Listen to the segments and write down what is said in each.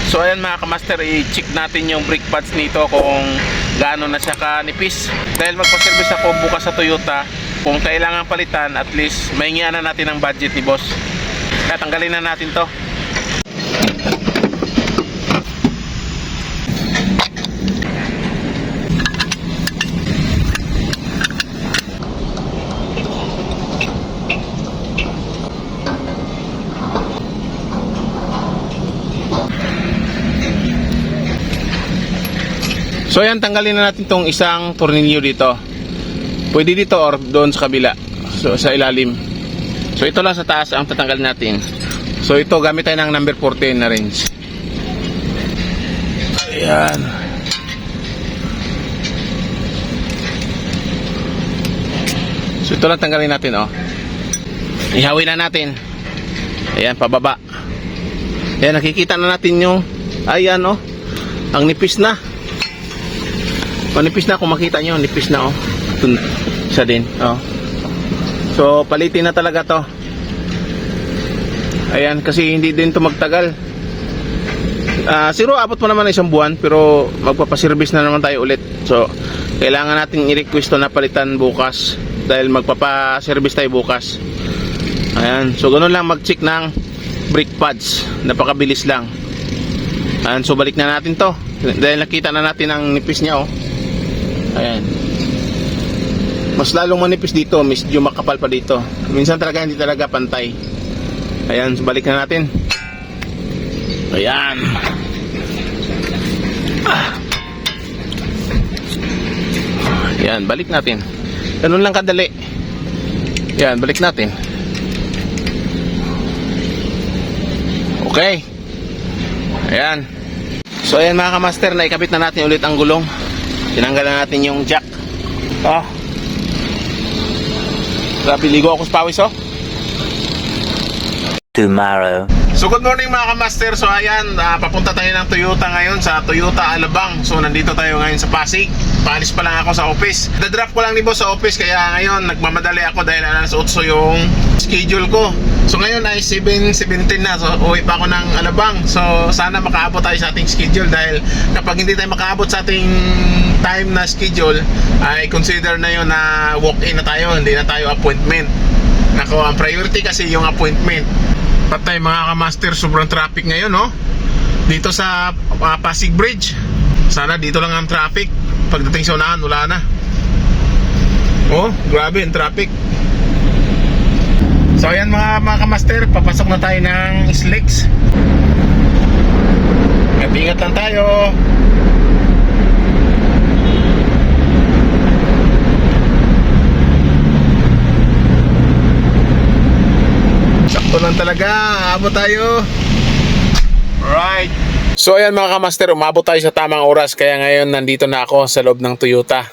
So ayan mga kamaster, i-check natin yung brake pads nito kung gaano na siya kanipis. Dahil magpa-service ako bukas sa Toyota, kung kailangan palitan, at least mahingian na natin ang budget ni boss. Kaya tanggalin na natin to. So ayan, tanggalin na natin tong isang tornilyo dito. Pwede dito or doon sa kabila. So sa ilalim. So ito lang sa taas ang tatanggalin natin. So ito gamit tayo ng number 14 na wrench. Ayan. So ito lang tanggalin natin, oh. Ihawin na natin. Ayan, pababa. Ayan, nakikita na natin yung, ayan, oh. Ang nipis na. Manipis na, kung makita nyo, nipis na, oh. Ito, isa din, oh. So palitin na talaga to. Ayan, kasi hindi din to magtagal. Siguro abot pa naman isang buwan, pero magpapaservice na naman tayo ulit. So kailangan natin i-request na palitan bukas, dahil magpapaservice tayo bukas. Ayan, so ganoon lang mag-check ng brake pads. Napakabilis lang. Ayan, so balik na natin to, dahil nakita na natin ang nipis niya, oh. Ayan. Mas lalong manipis dito, medyo makapal pa dito. Minsan talaga hindi talaga pantay. Ayan, so balik na natin. Ayan. Ayan, balik natin. Ganun lang kadali. Ayan, balik natin. Okay. Ayan. So ayan mga kamaster, naikabit na natin ulit ang gulong. Tinanggalan natin yung jack. Oh. Grabe, ligo ako sa pawis, oh. Tomorrow. So good morning mga kamaster. So ayan, papunta tayo ng Toyota ngayon, sa Toyota Alabang. So nandito tayo ngayon sa Pasig. Paalis pa lang ako sa office. Dadrop ko lang ni boss sa office, kaya ngayon nagmamadali ako dahil alas 8 yung schedule ko. So ngayon ay 7:17 na. So uwi pa ako ng Alabang. So sana makaabot tayo sa ating schedule, dahil kapag hindi tayo makaabot sa ating time na schedule, ay consider na yun na walk-in na tayo, hindi na tayo appointment. Nako, ang priority kasi yung appointment. Patay mga kamaster, sobrang traffic ngayon, no? Dito sa Pasig Bridge. Sana dito lang ang traffic. Pagdating sa unahan, wala na. Oh, grabe ang traffic. So ayan mga kamaster, papasok na tayo ng SLEX. Ingat lang tayo. Sakto lang talaga, abot tayo. Alright. So ayan mga kamaster, umabot tayo sa tamang oras, kaya ngayon nandito na ako sa loob ng Toyota.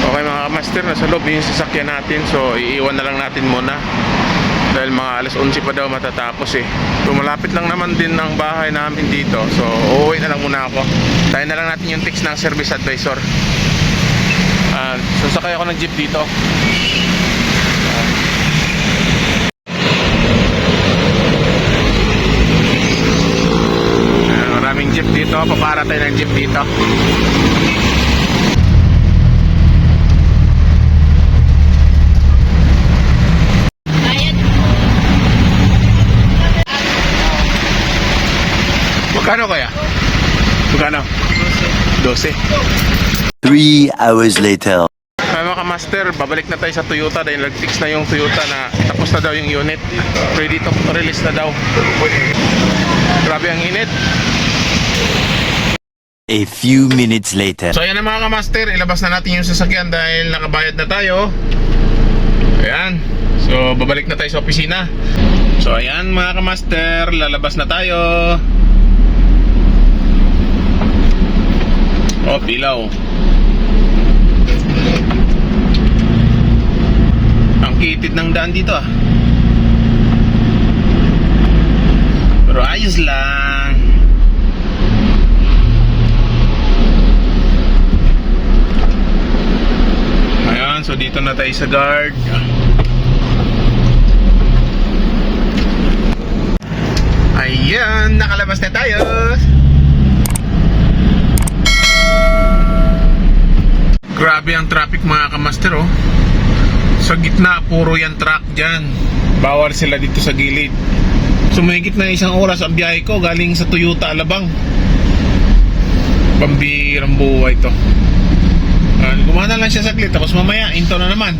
Okay mga kamaster, nasa loob yung sasakyan natin. So iiwan na lang natin muna, dahil mga alas 11 pa daw matatapos eh. So malapit lang naman din ang bahay namin dito. So uuwi na lang muna ako. Tayo na lang natin yung text ng service advisor. So sakay ako ng jeep dito. Maraming jeep dito, papara tayo ng jeep dito. Magkano kaya? Magkano? 12. 3 hours later. Ay mga kamaster, babalik na tayo sa Toyota dahil nag-fix na yung Toyota na tapos na daw yung unit. Ready to release na daw. Grabe ang init. A few minutes later. So ayan na mga kamaster, ilabas na natin yung sasakyan dahil nakabayad na tayo. Ayan. So babalik na tayo sa opisina. So ayan mga kamaster, lalabas na tayo. Oh, pilaw. Ang kitid ng daan dito ah. Pero ayos lang. Ayan, so dito na tayo sa guard. Ayan, nakalabas na tayo. Grabe ang traffic mga kamaster oh. Sa gitna, puro yan truck dyan. Bawal sila dito sa gilid. Sumigit na 1 oras ang biyahe ko galing sa Toyota Alabang. Pambirang buhay to. Gumana lang siya saglit, tapos mamaya into na naman.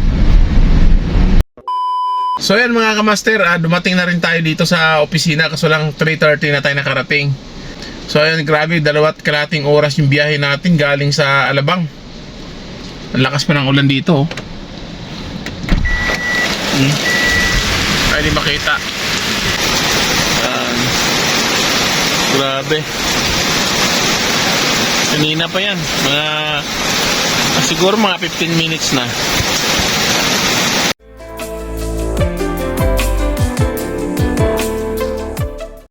So yan mga kamaster, dumating na rin tayo dito sa opisina kaso lang 3:30 na tayo nakarating. So ayan, grabe, 2.5 oras yung biyahe natin galing sa Alabang. Ang lakas pa ng ulan dito oh. Ay, di makita. Grabe. Kanina pa yan, siguro mga 15 minutes na.